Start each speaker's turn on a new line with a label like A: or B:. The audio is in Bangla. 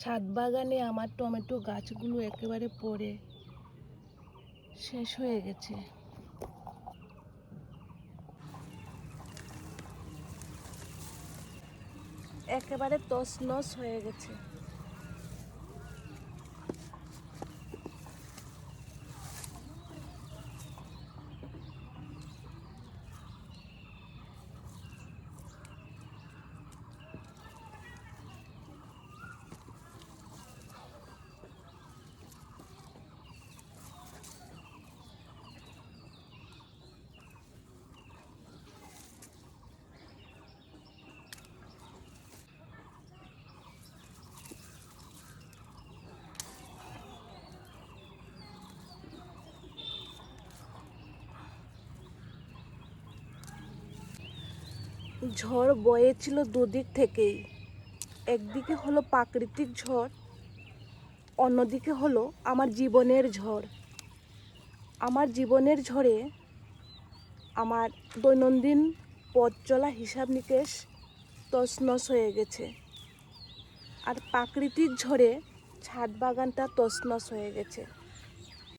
A: ছাদ বাগানে আমার টমেটো গাছগুলো একেবারে পড়ে শেষ হয়ে গেছে। একেবারে তছনছ হয়ে গেছে। ঝড় বয়েছিল দুদিক থেকেই। একদিকে হলো প্রাকৃতিক ঝড়, অন্যদিকে হলো আমার জীবনের ঝড়। আমার জীবনের ঝড়ে আমার দৈনন্দিন পথ চলা হিসাব নিকেশ তছনছ হয়ে গেছে। আর প্রাকৃতিক ঝড়ে ছাদ বাগানটা তছনছ হয়ে গেছে।